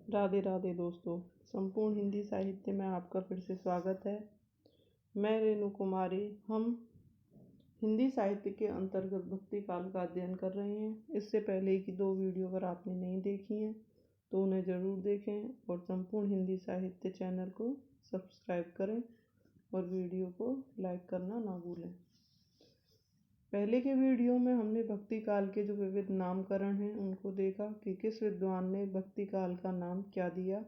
राधे राधे दोस्तों, संपूर्ण हिंदी साहित्य में आपका फिर से स्वागत है। मैं रेणु कुमारी। हम हिंदी साहित्य के अंतर्गत भक्ति काल का अध्ययन कर रहे हैं। इससे पहले की 2 वीडियो अगर आपने नहीं देखी हैं तो उन्हें ज़रूर देखें और संपूर्ण हिंदी साहित्य चैनल को सब्सक्राइब करें और वीडियो को लाइक करना ना भूलें। पहले के वीडियो में हमने भक्ति काल के जो विविध नामकरण हैं उनको देखा कि किस विद्वान ने भक्ति काल का नाम क्या दिया।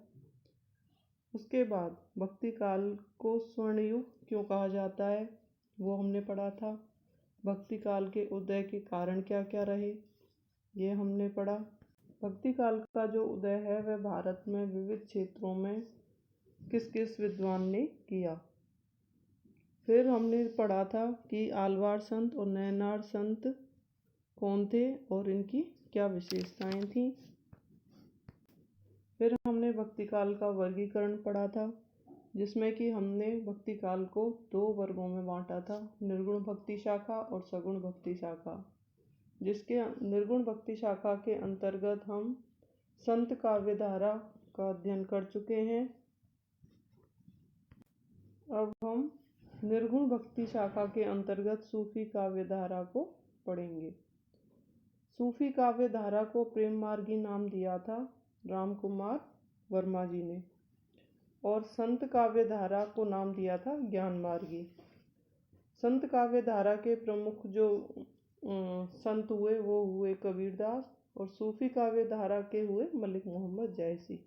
उसके बाद भक्ति काल को स्वर्ण युग क्यों कहा जाता है वो हमने पढ़ा था। भक्ति काल के उदय के कारण क्या क्या रहे ये हमने पढ़ा। भक्ति काल का जो उदय है वह भारत में विविध क्षेत्रों में किस किस विद्वान ने किया। फिर हमने पढ़ा था कि आलवार संत और नैनार संत कौन थे और इनकी क्या विशेषताएं थीं। फिर हमने भक्ति काल का वर्गीकरण पढ़ा था, जिसमें कि हमने भक्ति काल को 2 वर्गों में बांटा था, निर्गुण भक्ति शाखा और सगुण भक्ति शाखा। जिसके निर्गुण भक्ति शाखा के अंतर्गत हम संत काव्यधारा का अध्ययन कर चुके हैं। अब हम निर्गुण भक्ति शाखा के अंतर्गत सूफी काव्यधारा को पढ़ेंगे। सूफी काव्यधारा को प्रेम मार्गी नाम दिया था राम कुमार वर्मा जी ने, और संत काव्यधारा को नाम दिया था ज्ञान मार्गी। संत काव्यधारा के प्रमुख जो संत हुए वो हुए कबीरदास, और सूफी काव्यधारा के हुए मलिक मोहम्मद जैसी।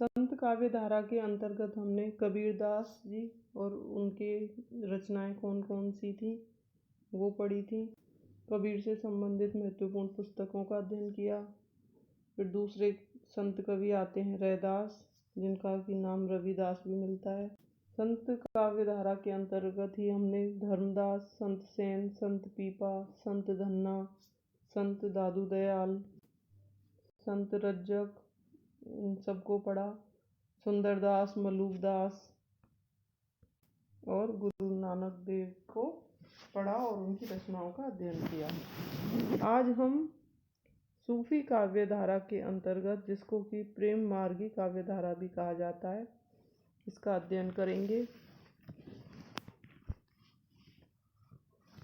संत काव्यधारा के अंतर्गत हमने कबीरदास जी और उनके रचनाएं कौन कौन सी थी वो पढ़ी थी। कबीर से संबंधित महत्वपूर्ण पुस्तकों का अध्ययन किया। फिर दूसरे संत कवि आते हैं रैदास, जिनका कि नाम रविदास भी मिलता है। संत काव्यधारा के अंतर्गत ही हमने धर्मदास, संत सेन, संत पीपा, संत धन्ना, संत दादू दयाल, संत रज्जक, इन सबको पढ़ा। सुंदरदास, मलूकदास और गुरु नानक देव को पढ़ा और उनकी रचनाओं का अध्ययन किया। आज हम सूफी काव्यधारा के अंतर्गत, जिसको कि प्रेम मार्गी काव्यधारा भी कहा जाता है, इसका अध्ययन करेंगे।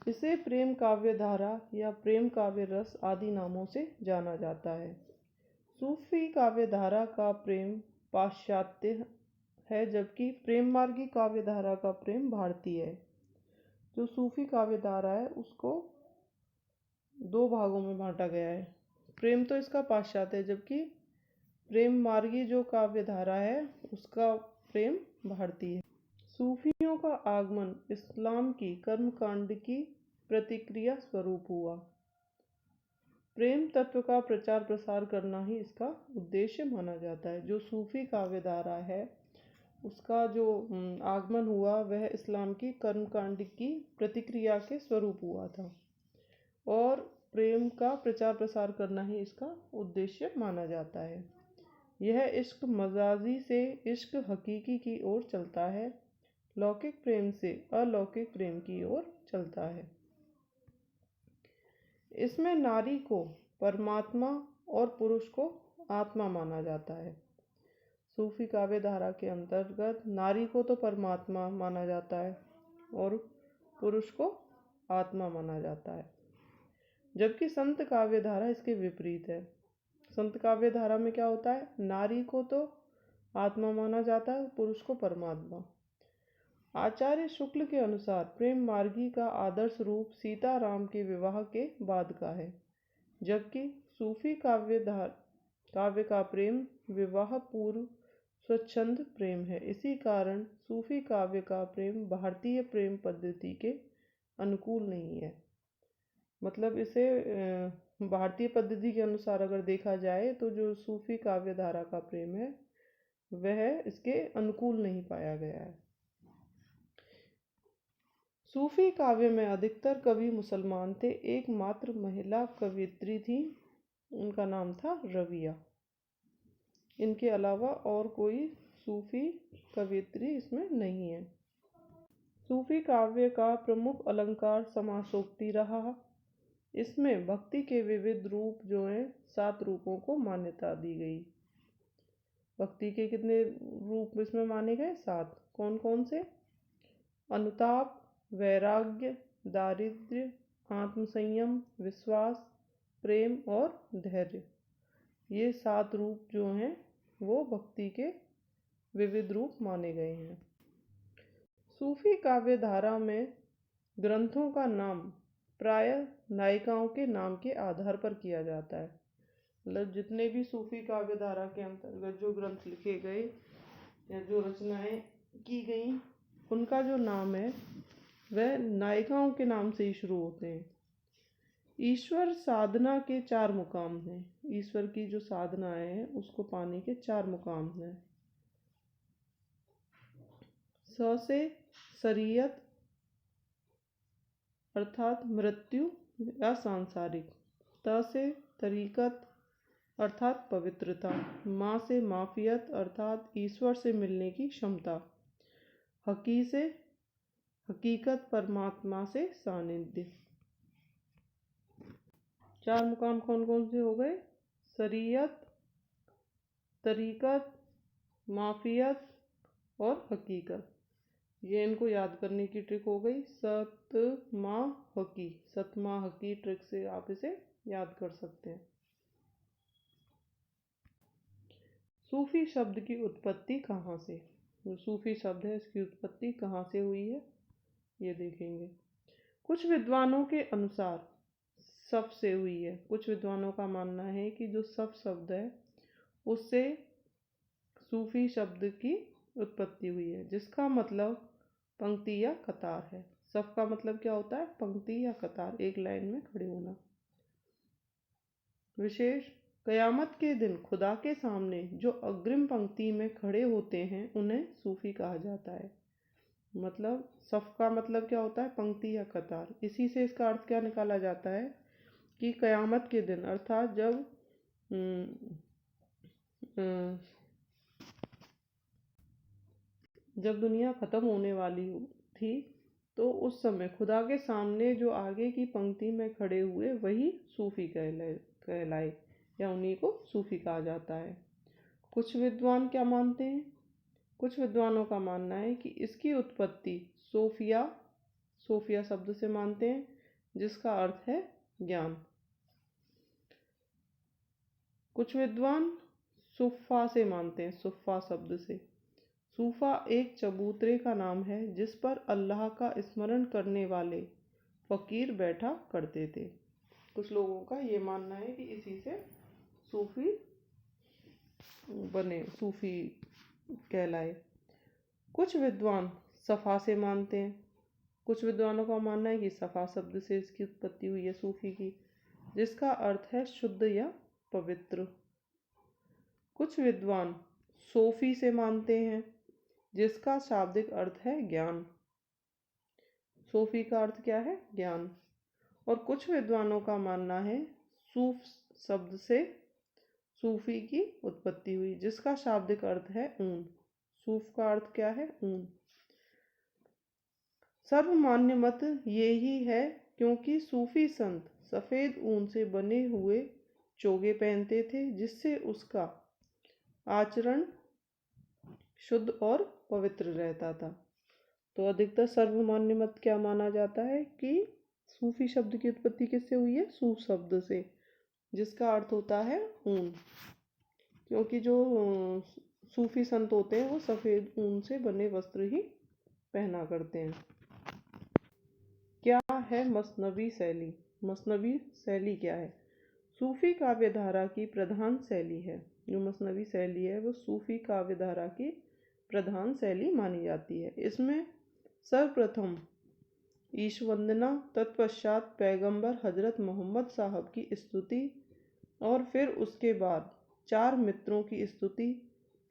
इसे प्रेम काव्यधारा या प्रेम काव्य रस आदि नामों से जाना जाता है। सूफी काव्यधारा का प्रेम पाश्चात्य है, जबकि प्रेम मार्गी काव्यधारा का प्रेम भारतीय है। जो सूफी काव्यधारा है उसको 2 भागों में बांटा गया है। प्रेम तो इसका पाश्चात्य है, जबकि प्रेम मार्गी जो काव्यधारा है उसका प्रेम भारतीय है। सूफियों का आगमन इस्लाम की कर्मकांड की प्रतिक्रिया स्वरूप हुआ। प्रेम तत्व का प्रचार प्रसार करना ही इसका उद्देश्य माना जाता है। जो सूफी काव्यधारा है उसका जो आगमन हुआ वह इस्लाम की कर्मकांड की प्रतिक्रिया के स्वरूप हुआ था, और प्रेम का प्रचार प्रसार करना ही इसका उद्देश्य माना जाता है। यह इश्क मजाजी से इश्क हकीकी की ओर चलता है, लौकिक प्रेम से अलौकिक प्रेम की ओर चलता है। इसमें नारी को परमात्मा और पुरुष को आत्मा माना जाता है। सूफी काव्यधारा के अंतर्गत नारी को तो परमात्मा माना जाता है और पुरुष को आत्मा माना जाता है, जबकि संत काव्यधारा इसके विपरीत है। संत काव्यधारा में क्या होता है, नारी को तो आत्मा माना जाता है, पुरुष को परमात्मा। आचार्य शुक्ल के अनुसार प्रेम मार्गी का आदर्श रूप सीता राम के विवाह के बाद का है, जबकि सूफी काव्य का प्रेम विवाह पूर्व स्वच्छंद प्रेम है। इसी कारण सूफी काव्य का प्रेम भारतीय प्रेम पद्धति के अनुकूल नहीं है। मतलब इसे भारतीय पद्धति के अनुसार अगर देखा जाए तो जो सूफी काव्यधारा का प्रेम है वह इसके अनुकूल नहीं पाया गया है। सूफी काव्य में अधिकतर कवि मुसलमान थे। एकमात्र महिला कवियत्री थी, उनका नाम था रविया। इनके अलावा और कोई सूफी कवियत्री इसमें नहीं है। सूफी काव्य का प्रमुख अलंकार समासोक्ति रहा। इसमें भक्ति के विविध रूप जो हैं 7 रूपों को मान्यता दी गई। भक्ति के कितने रूप इसमें माने गए? 7। कौन कौन से? अनुताप, वैराग्य, दारिद्र्य, आत्मसंयम, विश्वास, प्रेम और धैर्य। ये 7 रूप जो हैं वो भक्ति के विविध रूप माने गए हैं। सूफी काव्य धारा में ग्रंथों का नाम प्रायः नायिकाओं के नाम के आधार पर किया जाता है। मतलब जितने भी सूफी काव्य धारा के अंतर्गत जो ग्रंथ लिखे गए या जो रचनाएं की गई, उनका जो नाम है वह नायिकाओं के नाम से ही शुरू होते हैं। ईश्वर साधना के 4 मुकाम हैं। ईश्वर की जो साधनाएं हैं उसको पाने के 4 मुकाम हैं। स से शरीयत अर्थात मृत्यु या सांसारिक, त से तरीकत अर्थात पवित्रता, माँ से माफियत अर्थात ईश्वर से मिलने की क्षमता, हकी से हकीकत परमात्मा से सानिध्य। 4 मुकाम कौन कौन से हो गए? शरीयत, तरीकत, माफियत और हकीकत। ये इनको याद करने की ट्रिक हो गई। सतमा हकी, सतमा हकी ट्रिक से आप इसे याद कर सकते हैं। सूफी शब्द की उत्पत्ति कहाँ से? जो सूफी शब्द है इसकी उत्पत्ति कहाँ से हुई है ये देखेंगे। कुछ विद्वानों के अनुसार सफ से हुई है। कुछ विद्वानों का मानना है कि जो सफ शब्द है उससे सूफी शब्द की उत्पत्ति हुई है, जिसका मतलब पंक्ति या कतार है। सफ का मतलब क्या होता है? पंक्ति या कतार, एक लाइन में खड़े होना। विशेष, कयामत के दिन खुदा के सामने जो अग्रिम पंक्ति में खड़े होते हैं उन्हें सूफी कहा जाता है। मतलब सफ का मतलब क्या होता है? पंक्ति या कतार। इसी से इसका अर्थ क्या निकाला जाता है कि कयामत के दिन अर्थात जब दुनिया खत्म होने वाली थी तो उस समय खुदा के सामने जो आगे की पंक्ति में खड़े हुए वही सूफी कहलाए या उन्हीं को सूफी कहा जाता है। कुछ विद्वान क्या मानते हैं? कुछ विद्वानों का मानना है कि इसकी उत्पत्ति सोफिया शब्द से मानते हैं, जिसका अर्थ है ज्ञान। कुछ विद्वान सुफ़ा से मानते हैं, सुफ़ा शब्द से। सूफा एक चबूतरे का नाम है जिस पर अल्लाह का स्मरण करने वाले फकीर बैठा करते थे। कुछ लोगों का ये मानना है कि इसी से सूफी बने, सूफी कहलाए। कुछ विद्वान सफ़ा से मानते हैं। कुछ विद्वानों का मानना है कि सफ़ा शब्द से इसकी उत्पत्ति हुई है सूफी की, जिसका अर्थ है शुद्ध या पवित्र। कुछ विद्वान सोफी से मानते हैं, जिसका शाब्दिक अर्थ है ज्ञान। सोफी का अर्थ क्या है? ज्ञान। और कुछ विद्वानों का मानना है सूफ शब्द से सूफी की उत्पत्ति हुई, जिसका शाब्दिक अर्थ है ऊन। सूफ का अर्थ क्या है? ऊन। सर्वमान्य मत यही है क्योंकि सूफी संत सफ़ेद ऊन से बने हुए चोगे पहनते थे, जिससे उसका आचरण शुद्ध और पवित्र रहता था। तो अधिकतर सर्वमान्य मत क्या माना जाता है कि सूफी शब्द की उत्पत्ति किससे हुई है? सूफ शब्द से, जिसका अर्थ होता है ऊन। क्योंकि जो सूफी संत होते हैं वो सफ़ेद ऊन से बने वस्त्र ही पहना करते हैं। क्या है मसनवी शैली? मसनवी शैली क्या है? सूफी काव्यधारा की प्रधान शैली है। जो मसनवी शैली है वो सूफी काव्यधारा की प्रधान शैली मानी जाती है। इसमें सर्वप्रथम ईश वंदना, तत्पश्चात पैगंबर हजरत मोहम्मद साहब की स्तुति और फिर उसके बाद 4 मित्रों की स्तुति,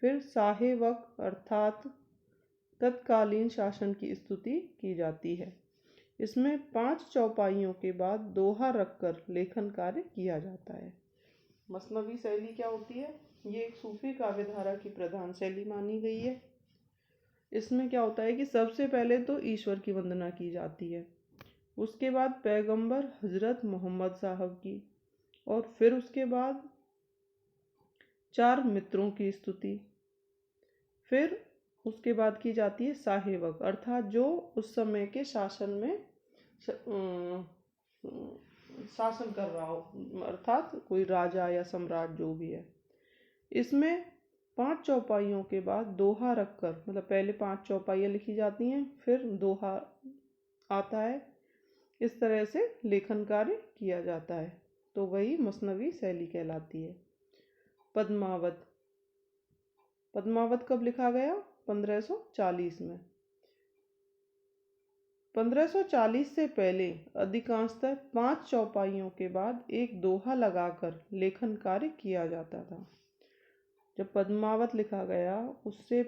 फिर साहे वक्त अर्थात तत्कालीन शासन की स्तुति की जाती है। इसमें 5 चौपाइयों के बाद दोहा रखकर लेखन कार्य किया जाता है। मसनवी शैली क्या होती है? ये एक सूफी काव्यधारा की प्रधान शैली मानी गई है। इसमें क्या होता है कि सबसे पहले तो ईश्वर की वंदना की जाती है, उसके बाद पैगंबर हजरत मोहम्मद साहब की, और फिर उसके बाद 4 मित्रों की स्तुति। फिर उसके बाद की जाती है शाही वक्त, अर्थात जो उस समय के शासन में शासन कर रहा हो, अर्थात कोई राजा या सम्राट जो भी है। इसमें 5 चौपाइयों के बाद दोहा रखकर, मतलब पहले 5 चौपाइयाँ लिखी जाती हैं, फिर दोहा आता है। इस तरह से लेखन कार्य किया जाता है, तो वही मसनवी शैली कहलाती है। पद्मावत, पद्मावत कब लिखा गया? 1540 में। 1540 से पहले अधिकांशतः 5 चौपाइयों के बाद एक दोहा लगाकर लेखन कार्य किया जाता था। जब पद्मावत लिखा गया उससे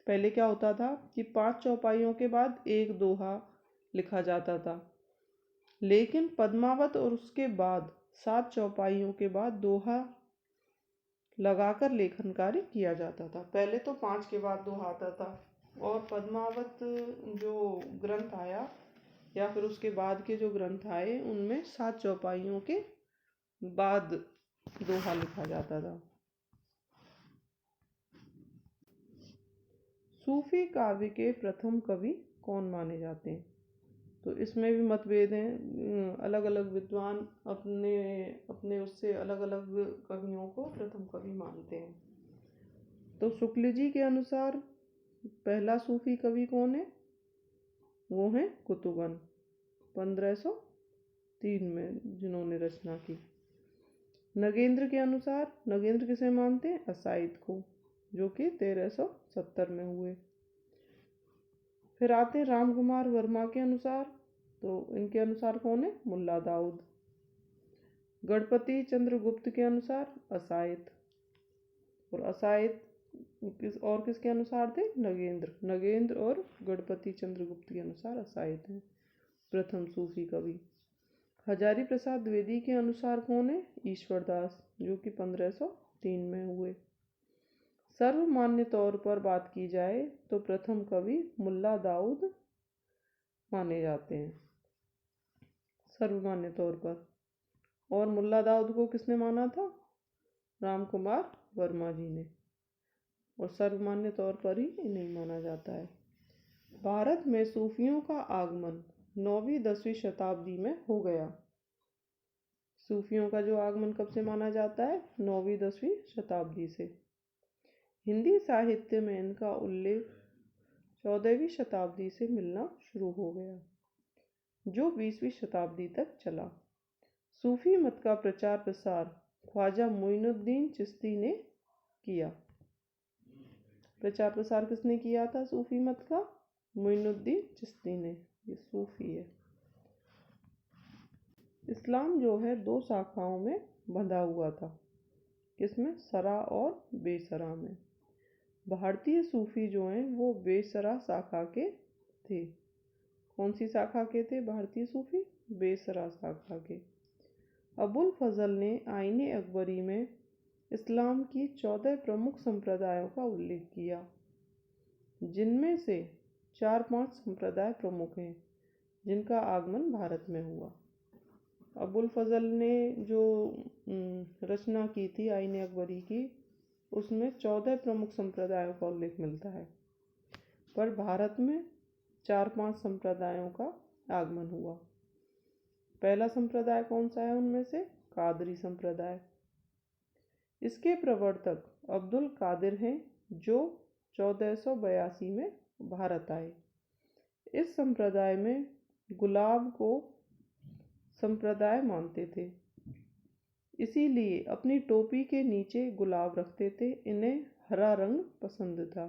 पहले क्या होता था कि 5 चौपाइयों के बाद एक दोहा लिखा जाता था, लेकिन पद्मावत और उसके बाद 7 चौपाइयों के बाद दोहा लगाकर लेखन कार्य किया जाता था। पहले तो 5 के बाद दोहा आता था, और पद्मावत जो ग्रंथ आया या फिर उसके बाद के जो ग्रंथ आए उनमें 7 चौपाइयों के बाद दोहा लिखा जाता था। सूफी काव्य के प्रथम कवि कौन माने जाते हैं? तो इसमें भी मतभेद हैं। अलग अलग विद्वान अपने अपने उससे अलग अलग कवियों को प्रथम कवि मानते हैं। तो शुक्ल जी के अनुसार पहला सूफी कवि कौन है? वो है कुतुबन, 1503 में जिन्होंने रचना की। नगेंद्र के अनुसार, नगेंद्र किसे मानते हैं? असाइद को, जो कि 1370 में हुए। फिर आते हैं राम कुमार वर्मा के अनुसार, तो इनके अनुसार कौन है? मुल्ला दाऊद। गणपति चंद्रगुप्त के अनुसार असायत, और असायत किसके अनुसार थे? नगेंद्र। नगेंद्र और गणपति चंद्रगुप्त के अनुसार असायत हैं प्रथम सूफी कवि। हजारी प्रसाद द्विवेदी के अनुसार कौन है? ईश्वरदास, जो कि 1503 में हुए। सर्वमान्य तौर पर बात की जाए तो प्रथम कवि मुल्ला दाऊद माने जाते हैं, सर्वमान्य तौर पर। और मुल्ला दाऊद को किसने माना था? राम कुमार वर्मा जी ने, और सर्वमान्य तौर पर ही इन्हें माना जाता है। भारत में सूफियों का आगमन 9वीं-10वीं शताब्दी में हो गया। सूफियों का जो आगमन कब से माना जाता है? 9वीं-10वीं शताब्दी से। हिंदी साहित्य में इनका उल्लेख 14वीं शताब्दी से मिलना शुरू हो गया, जो 20वीं शताब्दी तक चला। सूफी मत का प्रचार प्रसार ख्वाजा मोइनुद्दीन चिश्ती ने किया। प्रचार प्रसार किसने किया था सूफी मत का? मोइनुद्दीन चिश्ती ने। ये सूफी है। इस्लाम जो है 2 शाखाओं में बंधा हुआ था। किसमें? सरा और बेसरा में। भारतीय सूफी जो हैं वो बेसरा शाखा के थे। कौन सी शाखा के थे भारतीय सूफी? बेसरा शाखा के। अबुल फजल ने आईने अकबरी में इस्लाम की 14 प्रमुख संप्रदायों का उल्लेख किया, जिनमें से 4-5 संप्रदाय प्रमुख हैं जिनका आगमन भारत में हुआ। अबुल फजल ने जो रचना की थी आईने अकबरी की, उसमें 14 प्रमुख संप्रदायों का उल्लेख मिलता है, पर भारत में 4-5 संप्रदायों का आगमन हुआ। पहला संप्रदाय कौन सा है उनमें से? कादरी संप्रदाय। इसके प्रवर्तक अब्दुल कादिर हैं, जो 1482 में भारत आए। इस संप्रदाय में गुलाब को संप्रदाय मानते थे, इसीलिए अपनी टोपी के नीचे गुलाब रखते थे। इन्हें हरा रंग पसंद था।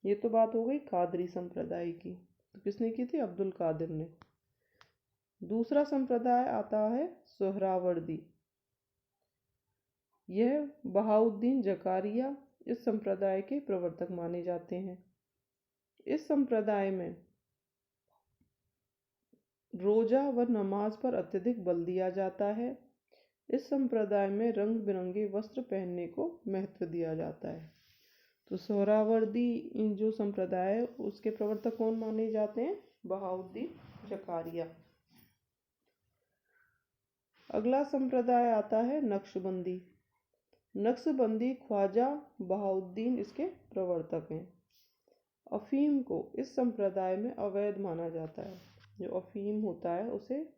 ये तो बात हो गई कादरी संप्रदाय की। तो किसने की थी? अब्दुल कादिर ने। दूसरा संप्रदाय आता है सोहरावर्दी। यह बहाउद्दीन जकारिया इस संप्रदाय के प्रवर्तक माने जाते हैं। इस संप्रदाय में रोजा व नमाज पर अत्यधिक बल दिया जाता है। इस संप्रदाय में रंग बिरंगे वस्त्र पहनने को महत्व दिया जाता है। तो सोहरावर्दी जो संप्रदाय है उसके प्रवर्तक कौन माने जाते हैं? बहाउद्दीन ज़कारिया। अगला संप्रदाय आता है नक्शबंदी। नक्शबंदी ख्वाजा बहाउद्दीन इसके प्रवर्तक हैं। अफीम को इस संप्रदाय में अवैध माना जाता है। जो अफीम होता है उसे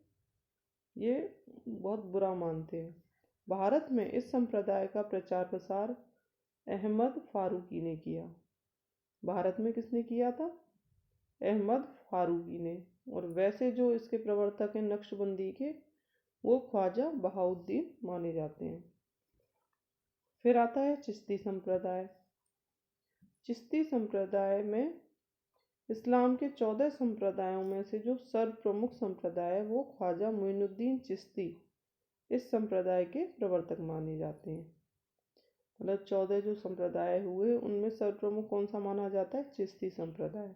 ये बहुत बुरा मानते हैं। भारत में इस संप्रदाय का प्रचार प्रसार अहमद फारूकी ने किया। भारत में किसने किया था? अहमद फारूकी ने। और वैसे जो इसके प्रवर्तक हैं नक्शबंदी के, वो ख्वाजा बहाउद्दीन माने जाते हैं। फिर आता है चिश्ती संप्रदाय। चिश्ती संप्रदाय में इस्लाम के 14 संप्रदायों में से जो सर्वप्रमुख संप्रदाय है वो ख्वाजा मोइनुद्दीन चिश्ती इस संप्रदाय के प्रवर्तक माने जाते हैं। मतलब 14 जो संप्रदाय हुए उनमें सर्वप्रमुख कौन सा माना जाता है? चिश्ती संप्रदाय।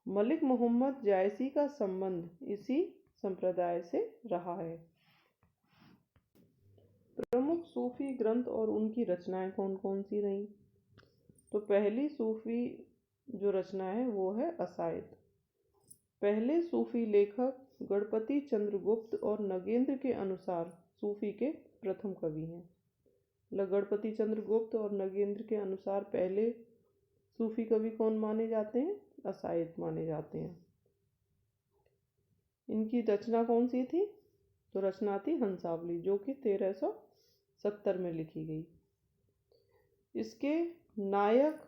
मलिक मोहम्मद जायसी का संबंध इसी संप्रदाय से रहा है। प्रमुख सूफी ग्रंथ और उनकी रचनाएं कौन कौन सी रही? तो पहली सूफी जो रचना है वो है असायद। पहले सूफी लेखक गणपति चंद्रगुप्त और नगेंद्र के अनुसार सूफी के प्रथम कवि हैं। मतलब गणपति चंद्रगुप्त और नगेंद्र के अनुसार पहले सूफी कवि कौन माने जाते हैं? असायद माने जाते हैं। इनकी रचना कौन सी थी? तो रचना थी हंसावली, जो कि 1370 में लिखी गई। इसके नायक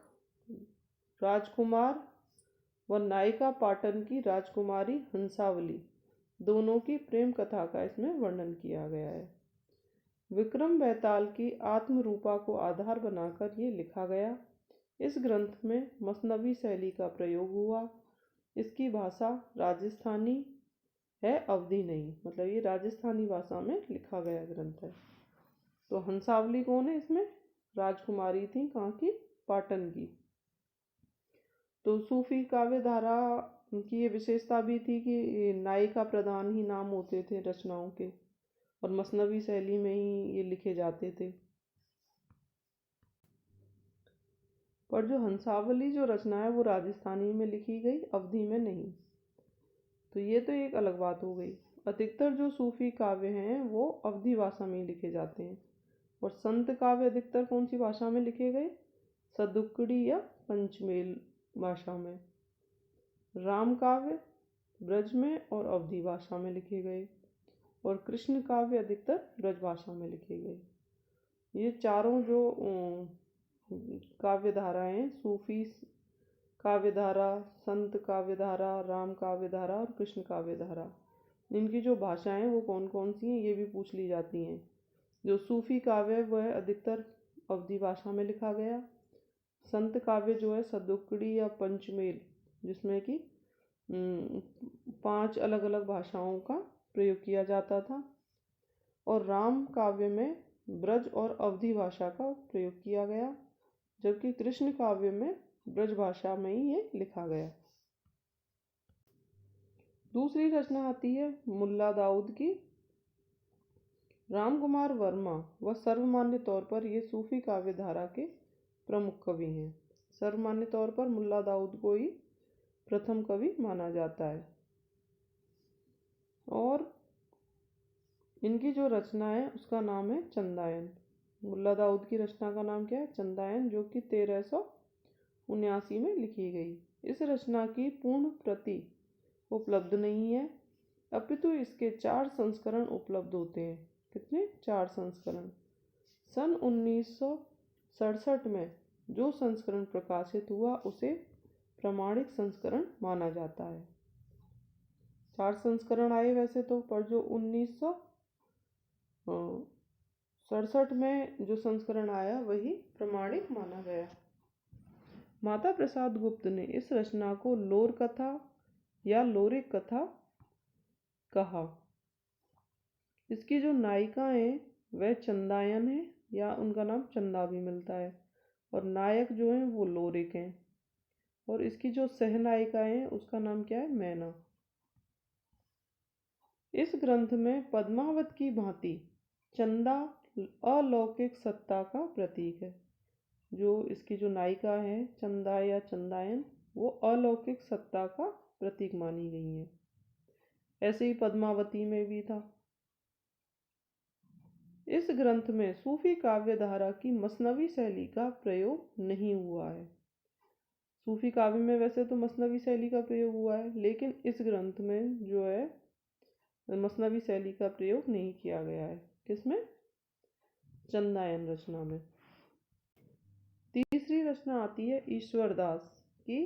राजकुमार व नायिका पाटन की राजकुमारी हंसावली दोनों की प्रेम कथा का इसमें वर्णन किया गया है। विक्रम बेताल की आत्मरूपा को आधार बनाकर ये लिखा गया। इस ग्रंथ में मसनवी शैली का प्रयोग हुआ। इसकी भाषा राजस्थानी है, अवधी नहीं। मतलब ये राजस्थानी भाषा में लिखा गया ग्रंथ है। तो हंसावली कौन है इसमें? राजकुमारी थी, कहाँ की? पाटन की। तो सूफी काव्य धारा की ये विशेषता भी थी कि नायिका प्रधान ही नाम होते थे रचनाओं के, और मसनवी शैली में ही ये लिखे जाते थे। पर जो हंसावली जो रचना है वो राजस्थानी में लिखी गई, अवधी में नहीं। तो ये तो एक अलग बात हो गई। अधिकतर जो सूफी काव्य हैं वो अवधी भाषा में ही लिखे जाते हैं। और संत काव्य अधिकतर कौन सी भाषा में लिखे गए? सदुक्कड़ी या पंचमेल भाषा में। राम काव्य ब्रज में और अवधी भाषा में लिखे गए। और कृष्ण काव्य अधिकतर ब्रज भाषा में लिखे गए। ये चारों जो काव्य धाराएं, सूफी काव्य धारा, संत काव्य धारा, राम काव्य धारा और कृष्ण काव्य धारा, इनकी जो भाषाएं वो कौन कौन सी हैं ये भी पूछ ली जाती हैं। जो सूफी काव्य है वह अधिकतर अवधी भाषा में लिखा गया। संत काव्य जो है सदुक्कड़ी या पंचमेल, जिसमें कि 5 अलग अलग भाषाओं का प्रयोग किया जाता था। और राम काव्य में ब्रज और अवधी भाषा का प्रयोग किया गया, जबकि कृष्ण काव्य में ब्रज भाषा में ही ये लिखा गया। दूसरी रचना आती है मुल्ला दाऊद की। राम कुमार वर्मा व सर्वमान्य तौर पर ये सूफी काव्य धारा के प्रमुख कवि हैं। सर्वमान्य तौर पर मुल्ला दाऊद को ही प्रथम कवि माना जाता है। और इनकी जो रचना है उसका नाम है चंदायन। मुल्ला दाऊद की रचना का नाम क्या है? चंदायन, जो कि 1379 में लिखी गई। इस रचना की पूर्ण प्रति उपलब्ध नहीं है, अपितु इसके 4 संस्करण उपलब्ध होते हैं। कितने? 4 संस्करण। सन 1967 में जो संस्करण प्रकाशित हुआ उसे प्रमाणिक संस्करण माना जाता है। 4 संस्करण आए वैसे तो, पर जो 1967 में जो संस्करण आया वही प्रमाणिक माना गया। माता प्रसाद गुप्त ने इस रचना को लोर कथा या लोरिक कथा कहा। इसकी जो नायिका है वह चंदायन है, या उनका नाम चंदा भी मिलता है, और नायक जो है वो लोरिक हैं। और इसकी जो सहनायिका है उसका नाम क्या है? मैना। इस ग्रंथ में पद्मावत की भांति चंदा अलौकिक सत्ता का प्रतीक है। जो इसकी जो नायिका है चंदा या चंदायन, वो अलौकिक सत्ता का प्रतीक मानी गई हैं। ऐसे ही पद्मावती में भी था। इस ग्रंथ में सूफी काव्य धारा की मसनवी शैली का प्रयोग नहीं हुआ है। सूफी काव्य में वैसे तो मसनवी शैली का प्रयोग हुआ है, लेकिन इस ग्रंथ में जो है मसनवी शैली का प्रयोग नहीं किया गया है। किसमें? चंदायन रचना में। तीसरी रचना आती है ईश्वरदास की।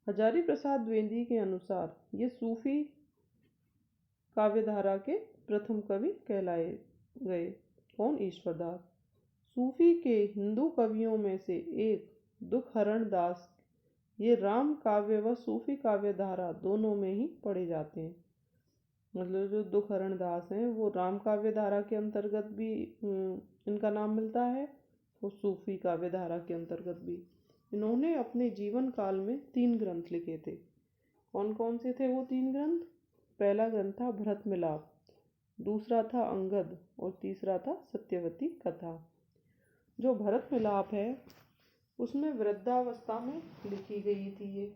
हजारी प्रसाद द्विवेदी के अनुसार ये सूफी काव्य धारा के प्रथम कवि कहलाए गए। कौन? ईश्वरदास। सूफी के हिंदू कवियों में से एक दुखहरण दास ये राम काव्य व सूफी काव्य धारा दोनों में ही पढ़े जाते हैं। मतलब जो दुखहरण दास हैं वो राम काव्य धारा के अंतर्गत भी इनका नाम मिलता है, और सूफी काव्य धारा के अंतर्गत भी। इन्होंने अपने जीवन काल में 3 ग्रंथ लिखे थे। कौन कौन से थे वो 3 ग्रंथ? पहला ग्रंथ था भरत मिलाप, दूसरा था अंगद और तीसरा था सत्यवती कथा। जो भरत मिलाप है उसमें वृद्धावस्था में लिखी गई थी ये,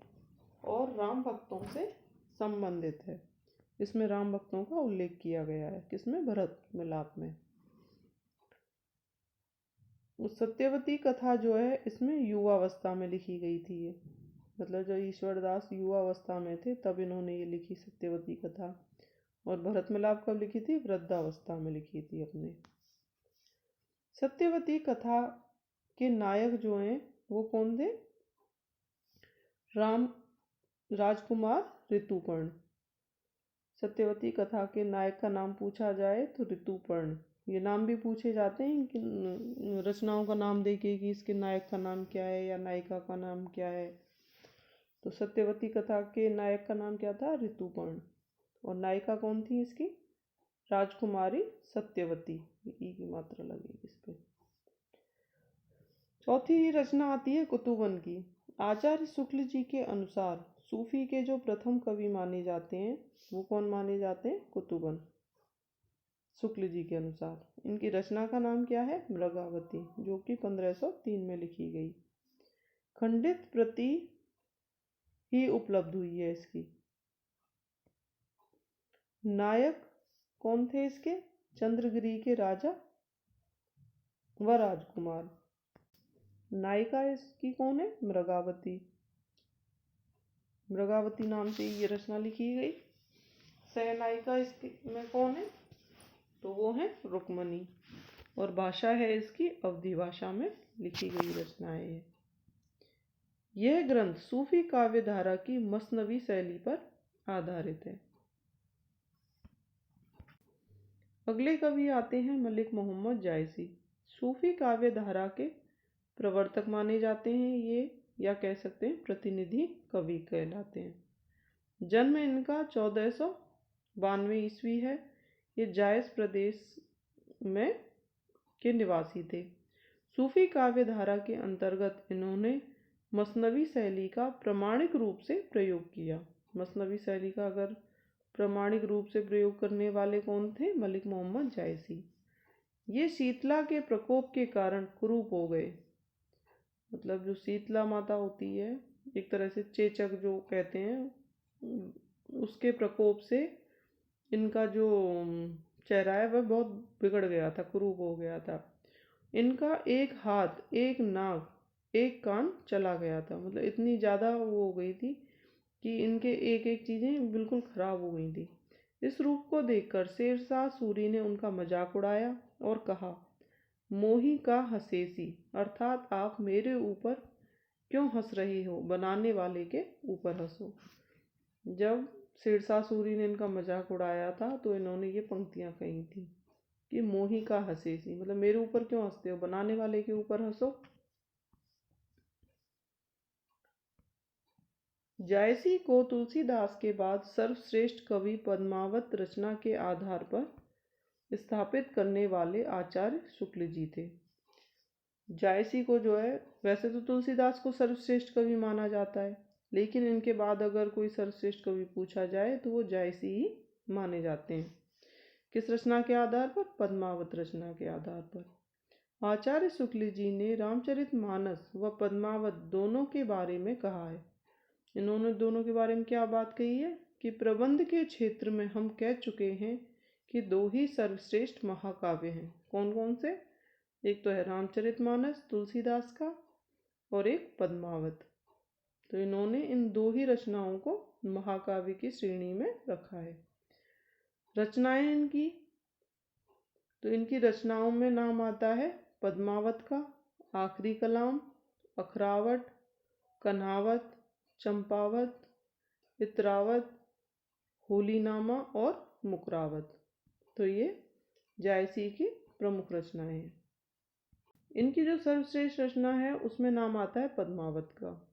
और राम भक्तों से संबंधित है। इसमें राम भक्तों का उल्लेख किया गया है। किसमें? भरत मिलाप में। उस सत्यवती कथा जो है इसमें युवावस्था में लिखी गई थी ये। मतलब जब ईश्वरदास युवावस्था में थे तब इन्होंने ये लिखी सत्यवती कथा। और भरत मिलाप कब लिखी थी? वृद्धावस्था में लिखी थी अपने। सत्यवती कथा के नायक जो हैं वो कौन थे? राम राजकुमार ऋतुपर्ण। सत्यवती कथा के नायक का नाम पूछा जाए तो ऋतुपर्ण। ये नाम भी पूछे जाते हैं कि रचनाओं का नाम देके कि इसके नायक का नाम क्या है या नायिका का नाम क्या है। तो सत्यवती कथा के नायक का नाम क्या था? ऋतुपर्ण। और नायिका कौन थी इसकी? राजकुमारी सत्यवती। ई की मात्रा लगेगी इस पे। चौथी रचना आती है कुतुबन की। आचार्य शुक्ल जी के अनुसार सूफी के जो प्रथम कवि माने जाते हैं वो कौन माने जाते हैं? कुतुबन। शुक्ल जी के अनुसार इनकी रचना का नाम क्या है? मृगावती, जो कि 1503 में लिखी गई। खंडित प्रति ही उपलब्ध हुई है इसकी। नायक कौन थे इसके? चंद्रगिरी के राजा व राजकुमार। नायिका इसकी कौन है? मृगावती। मृगावती नाम से ये रचना लिखी गई। सहनायिका इसके में कौन है? तो वो है रुक्मणी। और भाषा है इसकी अवधी भाषा में लिखी गई रचनाएं है। यह ग्रंथ सूफी काव्य धारा की मसनवी शैली पर आधारित है। अगले कवि आते हैं मलिक मोहम्मद जायसी। सूफी काव्य धारा के प्रवर्तक माने जाते हैं ये, या कह सकते हैं प्रतिनिधि कवि कहलाते हैं। जन्म इनका 1492 ईस्वी है। ये जायस प्रदेश में के निवासी थे। सूफी काव्य धारा के अंतर्गत इन्होंने मसनवी शैली का प्रामाणिक रूप से प्रयोग किया। मसनवी शैली का अगर प्रामाणिक रूप से प्रयोग करने वाले कौन थे? मलिक मोहम्मद जायसी। ये शीतला के प्रकोप के कारण कुरूप हो गए। मतलब जो शीतला माता होती है, एक तरह से चेचक जो कहते हैं, उसके प्रकोप से इनका जो चेहरा है वह बहुत बिगड़ गया था, कुरूप हो गया था। इनका एक हाथ, एक नाक, एक कान चला गया था। मतलब इतनी ज़्यादा वो हो गई थी कि इनके एक एक चीज़ें बिल्कुल ख़राब हो गई थी। इस रूप को देखकर शेरशाह सूरी ने उनका मजाक उड़ाया और कहा, मोही का हसेसी, अर्थात आप मेरे ऊपर क्यों हंस रहे हो, बनाने वाले के ऊपर हंसो। जब शेरशाह सूरी ने इनका मजाक उड़ाया था तो इन्होंने ये पंक्तियां कही थी कि मोही का हसेसी, मतलब मेरे ऊपर क्यों हंसते हो, बनाने वाले के ऊपर हंसो। जायसी को तुलसीदास के बाद सर्वश्रेष्ठ कवि पद्मावत रचना के आधार पर स्थापित करने वाले आचार्य शुक्ल जी थे। जायसी को जो है, वैसे तो तुलसीदास को सर्वश्रेष्ठ कवि माना जाता है, लेकिन इनके बाद अगर कोई सर्वश्रेष्ठ कवि पूछा जाए तो वो जायसी ही माने जाते हैं। किस रचना के आधार पर? पद्मावत रचना के आधार पर। आचार्य शुक्ल जी ने रामचरितमानस व पद्मावत दोनों के बारे में कहा है। इन्होंने दोनों के बारे में क्या बात कही है कि प्रबंध के क्षेत्र में हम कह चुके हैं कि दो ही सर्वश्रेष्ठ महाकाव्य हैं। कौन कौन से? एक तो है रामचरितमानस तुलसीदास का और एक पद्मावत। तो इन्होंने इन दो ही रचनाओं को महाकाव्य की श्रेणी में रखा है। रचनाएं इनकी, तो इनकी रचनाओं में नाम आता है पद्मावत का, आखिरी कलाम, अखरावट, कन्हावत, चंपावत, इतरावत, होलीनामा और मुकरावत। तो ये जायसी की प्रमुख रचनाएं हैं। इनकी जो सर्वश्रेष्ठ रचना है उसमें नाम आता है पद्मावत का।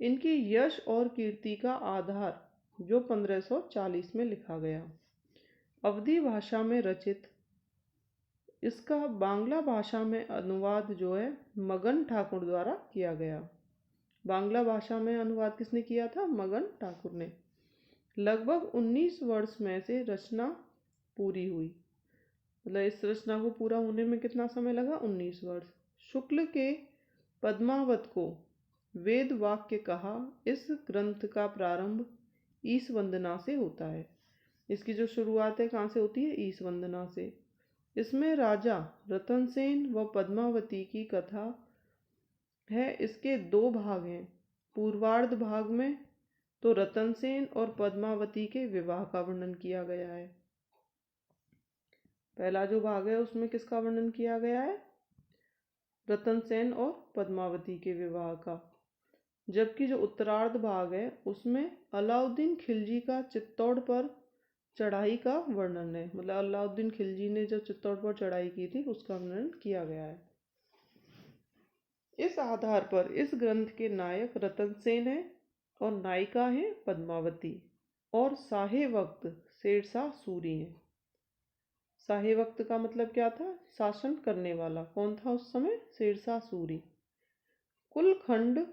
इनकी यश और कीर्ति का आधार जो 1540 में लिखा गया, अवधी भाषा में रचित, इसका बांग्ला भाषा में अनुवाद जो है मगन ठाकुर द्वारा किया गया। बांग्ला भाषा में अनुवाद किसने किया था? मगन ठाकुर ने। लगभग 19 वर्ष में से रचना पूरी हुई। मतलब इस रचना को पूरा होने में कितना समय लगा? 19 वर्ष। शुक्ल के पद्मावत को वेद वाक्य कहा। इस ग्रंथ का प्रारंभ ईश वंदना से होता है। इसकी जो शुरुआत है कहाँ से होती है? ईश वंदना से। इसमें राजा रतनसेन व पद्मावती की कथा है। इसके दो भाग हैं। पूर्वार्ध भाग में तो रतनसेन और पद्मावती के विवाह का वर्णन किया गया है। पहला जो भाग है उसमें किसका वर्णन किया गया है? रतनसेन और पद्मावती के विवाह का। जबकि जो उत्तरार्ध भाग है उसमें अलाउद्दीन खिलजी का चित्तौड़ पर चढ़ाई का वर्णन है। मतलब अलाउद्दीन खिलजी ने जो चित्तौड़ पर चढ़ाई की थी उसका वर्णन किया गया है। इस आधार पर इस ग्रंथ के नायक रतनसेन है और नायिका है पद्मावती, और साहे वक्त शेरशाह सूरी है। साहे वक्त का मतलब क्या था? शासन करने वाला। कौन था उस समय? शेरशाह सूरी। कुल खंड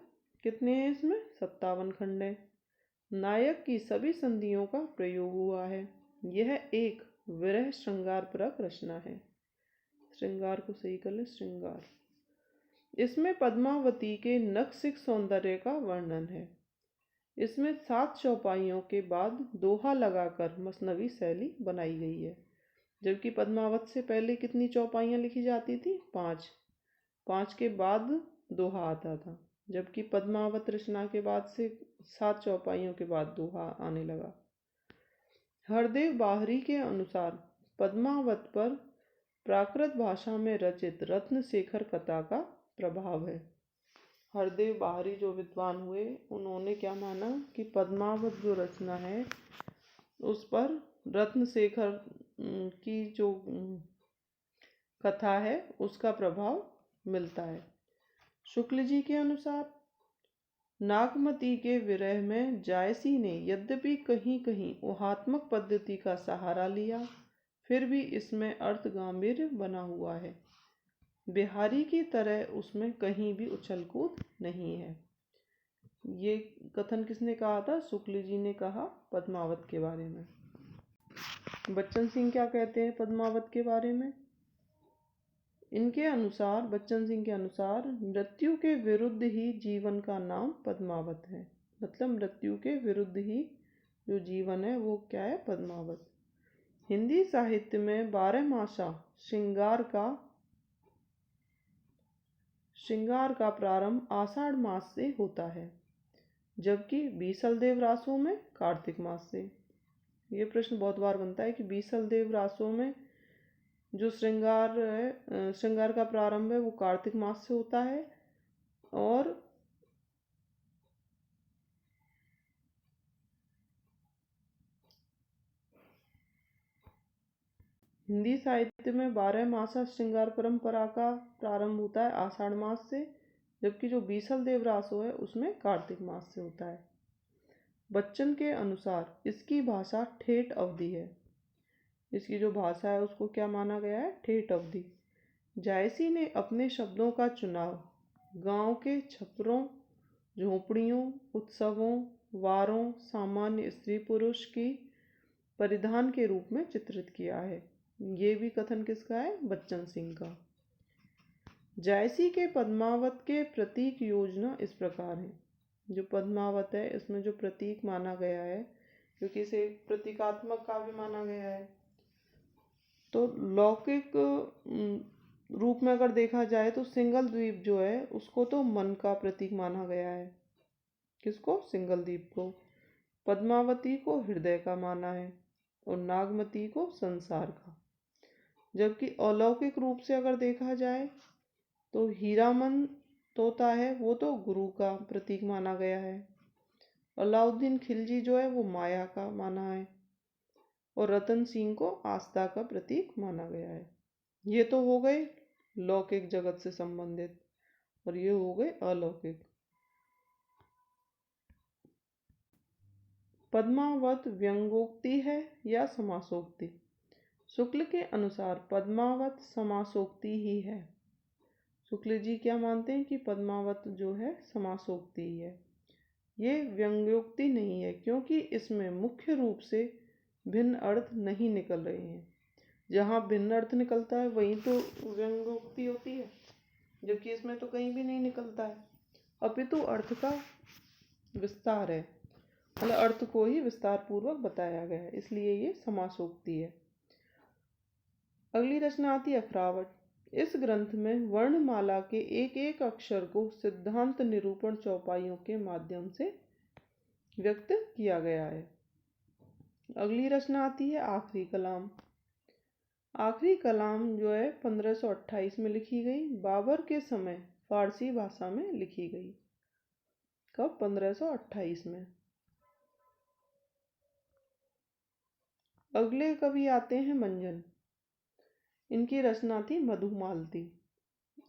कितने हैं इसमें? 57 खंड है। नायक की सभी संधियों का प्रयोग हुआ है। यह एक विरह श्रृंगार परक रचना है। श्रृंगार को सही कर ले, श्रृंगार। इसमें पद्मावती के नक्सिक सौंदर्य का वर्णन है। इसमें 7 चौपाइयों के बाद दोहा लगाकर मसनवी शैली बनाई गई है। जबकि पद्मावत से पहले कितनी चौपाइयाँ लिखी जाती थी? 5। 5 के बाद दोहा आता था। जबकि पद्मावत रचना के बाद से 7 चौपाइयों के बाद दोहा आने लगा। हरदेव बाहरी के अनुसार पद्मावत पर प्राकृत भाषा में रचित रत्नशेखर कथा का प्रभाव है। हरदेव बाहरी जो विद्वान हुए उन्होंने क्या माना कि पद्मावत जो रचना है उस पर रत्नशेखर की जो कथा है उसका प्रभाव मिलता है। शुक्ल जी के अनुसार नागमती के विरह में जायसी ने यद्यपि कहीं कहीं ऊहात्मक पद्धति का सहारा लिया, फिर भी इसमें अर्थ गांभीर्य बना हुआ है। बिहारी की तरह उसमें कहीं भी उछल कूद नहीं है। ये कथन किसने कहा था? शुक्ल जी ने कहा पद्मावत के बारे में। बच्चन सिंह क्या कहते हैं पद्मावत के बारे में? इनके अनुसार, बच्चन सिंह के अनुसार, मृत्यु के विरुद्ध ही जीवन का नाम पद्मावत है। मतलब मृत्यु के विरुद्ध ही जो जीवन है वो क्या है? पद्मावत। हिंदी साहित्य में 12मासा श्रृंगार का प्रारंभ आषाढ़ मास से होता है, जबकि बीसलदेव रासों में कार्तिक मास से। ये प्रश्न बहुत बार बनता है कि बीसलदेव रासों में जो श्रृंगार है, श्रृंगार का प्रारंभ है वो कार्तिक मास से होता है, और हिंदी साहित्य में 12मासा श्रृंगार परंपरा का प्रारंभ होता है आषाढ़ मास से, जबकि जो बीसलदेव रासो है उसमें कार्तिक मास से होता है। बच्चन के अनुसार इसकी भाषा ठेठ अवधि है। इसकी जो भाषा है उसको क्या माना गया है? ठेठ अवधि। जायसी ने अपने शब्दों का चुनाव गांव के छपरों, झोपड़ियों, उत्सवों, वारों, सामान्य स्त्री पुरुष की परिधान के रूप में चित्रित किया है। ये भी कथन किसका है? बच्चन सिंह का। जायसी के पद्मावत के प्रतीक योजना इस प्रकार है। जो पद्मावत है इसमें जो प्रतीक माना गया है, क्योंकि इसे एक प्रतीकात्मक काव्य माना गया है, तो लौकिक रूप में अगर देखा जाए तो सिंगल द्वीप जो है उसको तो मन का प्रतीक माना गया है। किसको? सिंगल द्वीप को। पद्मावती को हृदय का माना है और नागमती को संसार का। जबकि अलौकिक रूप से अगर देखा जाए तो हीरामन तोता है वो तो गुरु का प्रतीक माना गया है। अलाउद्दीन खिलजी जो है वो माया का माना है और रतन सिंह को आस्था का प्रतीक माना गया है। ये तो हो गए लौकिक जगत से संबंधित और ये हो गए अलौकिक। पद्मावत व्यंग्योक्ति है या समासोक्ति? शुक्ल के अनुसार पद्मावत समासोक्ति ही है। शुक्ल जी क्या मानते हैं कि पद्मावत जो है समासोक्ति ही है, ये व्यंग्योक्ति नहीं है, क्योंकि इसमें मुख्य रूप से भिन्न अर्थ नहीं निकल रहे हैं। जहाँ भिन्न अर्थ निकलता है वहीं तो व्यंग्योक्ति होती है, जबकि इसमें तो कहीं भी नहीं निकलता है, अपितु अर्थ का विस्तार है, मतलब अर्थ को ही विस्तार पूर्वक बताया गया है, इसलिए ये समासोक्ति है। अगली रचना आती है अखरावट। इस ग्रंथ में वर्णमाला के एक एक अक्षर को सिद्धांत निरूपण चौपाइयों के माध्यम से व्यक्त किया गया है। अगली रचना आती है आखिरी कलाम। आखिरी कलाम जो है 1528 में लिखी गई, बाबर के समय फारसी भाषा में लिखी गई। कब? 1528 में। अगले कवि आते हैं मंजन। इनकी रचना थी मधुमालती।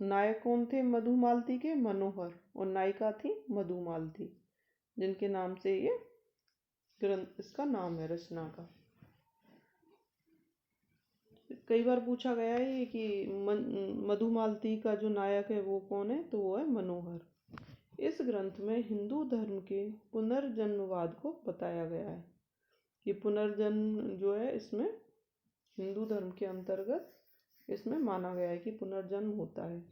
नायक कौन थे मधुमालती के? मनोहर, और नायिका थी मधुमालती, जिनके नाम से ये ग्रंथ, इसका नाम है रचना का। कई बार पूछा गया है कि मधुमालती का जो नायक है वो कौन है, तो वो है मनोहर। इस ग्रंथ में हिंदू धर्म के पुनर्जन्मवाद को बताया गया है कि पुनर्जन्म जो है इसमें हिंदू धर्म के अंतर्गत इसमें माना गया है कि पुनर्जन्म होता है।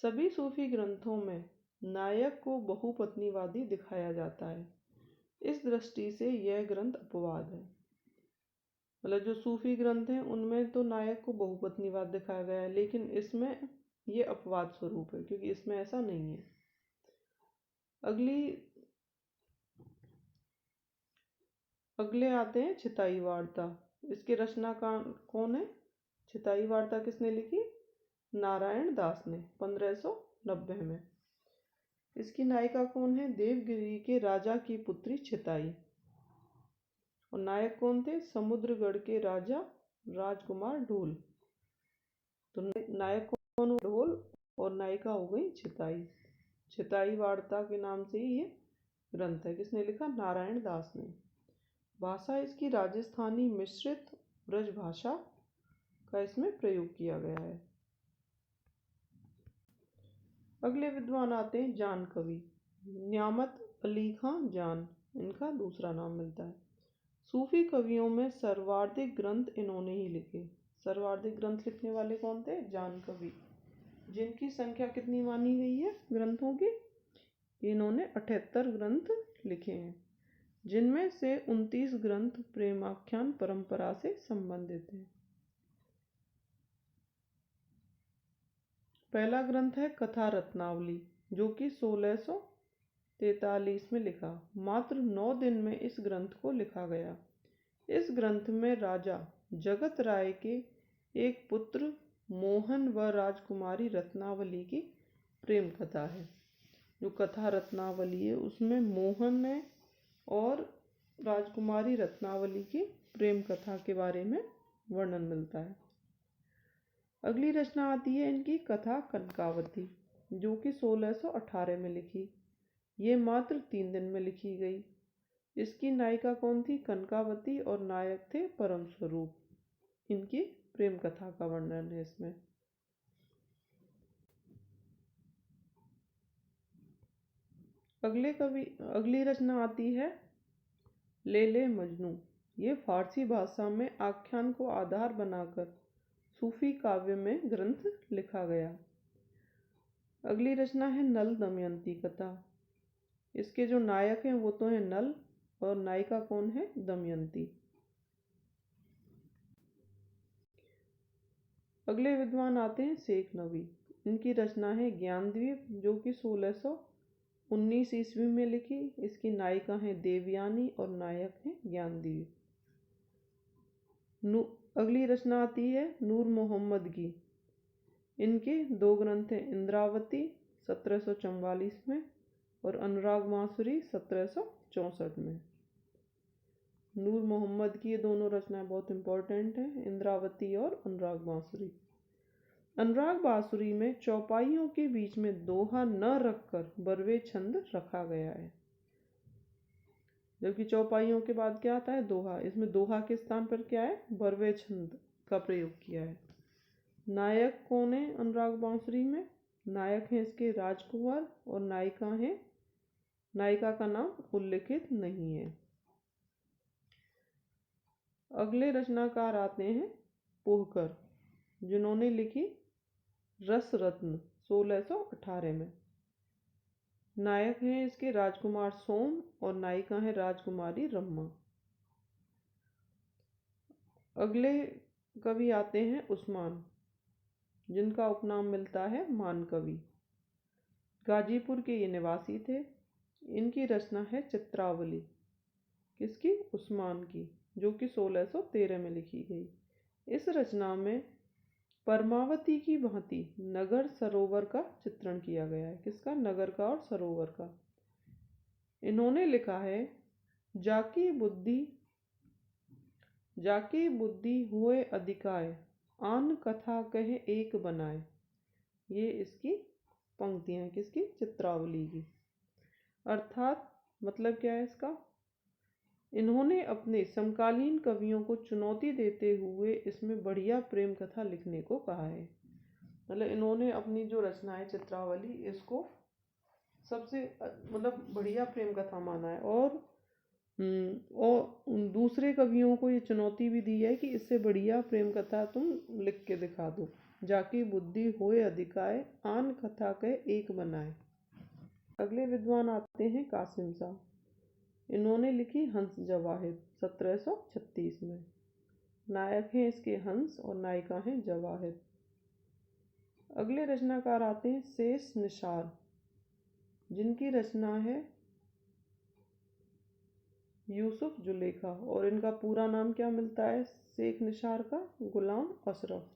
सभी सूफी ग्रंथों में नायक को बहुपत्नीवादी दिखाया जाता है। इस दृष्टि से यह ग्रंथ अपवाद है। मतलब जो सूफी ग्रंथ हैं उनमें तो नायक को बहुपत्नीवाद दिखाया गया है, लेकिन इसमें ये अपवाद स्वरूप है, क्योंकि इसमें ऐसा नहीं है। अगले आते हैं छिताई वार्ता। इसके रचनाकार कौन है? छिताई वार्ता किसने लिखी? नारायण दास ने 1590 में। इसकी नायिका कौन है? देवगिरी के राजा की पुत्री छिताई। और नायक कौन थे? समुद्रगढ़ के राजा राजकुमार ढोल। तो नायक कौन? ढोल, और नायिका हो गई छिताई। छिताई वार्ता के नाम से ही ये ग्रंथ है। किसने लिखा? नारायण दास ने। भाषा इसकी राजस्थानी मिश्रित ब्रज भाषा का इसमें प्रयोग किया गया है। अगले विद्वान आते हैं जान कवि। न्यामत अली खां जान इनका दूसरा नाम मिलता है। सूफी कवियों में सर्वाधिक ग्रंथ इन्होंने ही लिखे। सर्वाधिक ग्रंथ लिखने वाले कौन थे? जान कवि, जिनकी संख्या कितनी मानी गई है ग्रंथों की? इन्होंने 78 ग्रंथ लिखे हैं, जिनमें से 29 ग्रंथ प्रेमाख्यान परंपरा से संबंधित हैं। पहला ग्रंथ है कथा रत्नावली, जो कि 1643 में लिखा। मात्र 9 दिन में इस ग्रंथ को लिखा गया। इस ग्रंथ में राजा जगत राय के एक पुत्र मोहन व राजकुमारी रत्नावली की प्रेम कथा है। जो कथा रत्नावली है उसमें मोहन है और राजकुमारी रत्नावली की प्रेम कथा के बारे में वर्णन मिलता है। अगली रचना आती है इनकी कथा कनकावती, जो कि 1618 में लिखी। ये मात्र 3 दिन में लिखी गई। इसकी नायिका कौन थी? कनकावती, और नायक थे परम स्वरूप। इनकी प्रेम कथा का वर्णन है इसमें। अगली रचना आती है लेले मजनू। ये फारसी भाषा में आख्यान को आधार बनाकर सूफी काव्य में ग्रंथ लिखा गया। अगली रचना है नल दमयंती कथा। इसके जो नायक हैं वो तो हैं नल, और नायिका कौन है? दमयंती। अगले विद्वान आते हैं शेख नबी। इनकी रचना है ज्ञानद्वीप, जो कि 1619 ईस्वी में लिखी। इसकी नायिका हैं देवयानी और नायक हैं ज्ञानद्वीप। अगली रचना आती है नूर मोहम्मद की। इनके दो ग्रंथ हैं, इंद्रावती 1744 में और अनुराग बांसुरी 1764 में। नूर मोहम्मद की ये दोनों रचनाएं बहुत इंपॉर्टेंट हैं, इंद्रावती और अनुराग बांसुरी। अनुराग बांसुरी में चौपाइयों के बीच में दोहा न रखकर बरवे छंद रखा गया है, जबकि चौपाइयों के बाद क्या आता है? दोहा। इसमें दोहा के स्थान पर क्या है? बरवे छंद का प्रयोग किया है। नायक कौन है अनुराग बांसुरी में? नायक हैं इसके राजकुमार और नायिका का नाम उल्लिखित नहीं है। अगले रचनाकार आते हैं पोहकर, जिन्होंने लिखी रस रत्न 1618 में। नायक हैं इसके राजकुमार सोम और नायिका है राजकुमारी रम्मा। अगले कवि आते हैं उस्मान, जिनका उपनाम मिलता है मानकवि। गाजीपुर के ये निवासी थे। इनकी रचना है चित्रावली, किसकी? उस्मान की, जो कि 1613 में लिखी गई। इस रचना में परमावती की भांति नगर सरोवर का चित्रण किया गया है। किसका? नगर का और सरोवर का। इन्होंने लिखा है जाकी बुद्धि हुए अधिकाय, आन कथा कहे एक बनाए। ये इसकी पंक्तियां हैं, किसकी? चित्रावली की। अर्थात मतलब क्या है इसका? इन्होंने अपने समकालीन कवियों को चुनौती देते हुए इसमें बढ़िया प्रेम कथा लिखने को कहा है। मतलब इन्होंने अपनी जो रचना है चित्रावली, इसको सबसे मतलब बढ़िया प्रेम कथा माना है, और दूसरे कवियों को ये चुनौती भी दी है कि इससे बढ़िया प्रेम कथा तुम लिख के दिखा दो। जाकी बुद्धि होए अधिकाय, आन कथा के एक बनाए। अगले विद्वान आते हैं कासिम शाह। इन्होंने लिखी हंस जवाहिर 1736 में। नायक हैं इसके हंस और नायिका हैं जवाहिर। अगले रचनाकार आते हैं शेष निसार, जिनकी रचना है यूसुफ जुलेखा, और इनका पूरा नाम क्या मिलता है शेख निसार का? गुलाम अशरफ।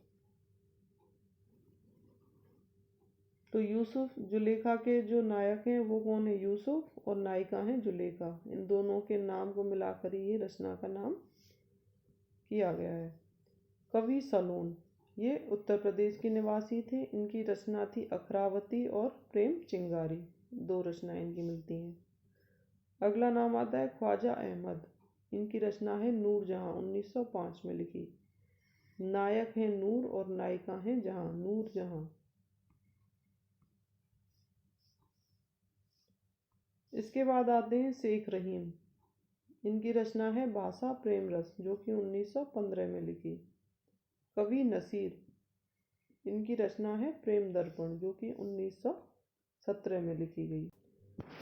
तो यूसुफ जुलेखा के जो नायक हैं वो कौन है? यूसुफ, और नायिका हैं जुलेखा। इन दोनों के नाम को मिलाकर ये रचना का नाम किया गया है। कवि सलोन, ये उत्तर प्रदेश के निवासी थे। इनकी रचना थी अखरावती और प्रेम चिंगारी, दो रचनाएं इनकी मिलती हैं। अगला नाम आता है ख्वाजा अहमद। इनकी रचना है नूर जहां 1905 में लिखी। नायक हैं नूर और नायिका हैं जहां, नूर जहां। इसके बाद आते हैं शेख रहीम। इनकी रचना है भाषा प्रेम रस, जो कि 1915 में लिखी। कवि नसीर, इनकी रचना है प्रेम दर्पण, जो कि 1917 में लिखी गई।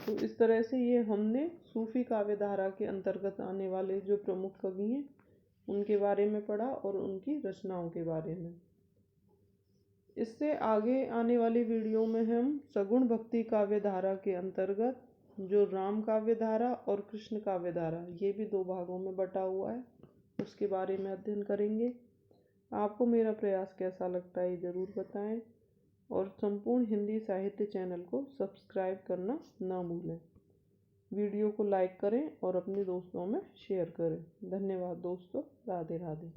तो इस तरह से ये हमने सूफी काव्य धारा के अंतर्गत आने वाले जो प्रमुख कवि हैं उनके बारे में पढ़ा और उनकी रचनाओं के बारे में। इससे आगे आने वाली वीडियो में हम सगुण भक्ति काव्य धारा के अंतर्गत जो राम काव्य धारा और कृष्ण काव्य धारा, ये भी दो भागों में बटा हुआ है, उसके बारे में अध्ययन करेंगे। आपको मेरा प्रयास कैसा लगता है ये ज़रूर बताएं, और संपूर्ण हिंदी साहित्य चैनल को सब्सक्राइब करना ना भूलें। वीडियो को लाइक करें और अपने दोस्तों में शेयर करें। धन्यवाद दोस्तों। राधे राधे।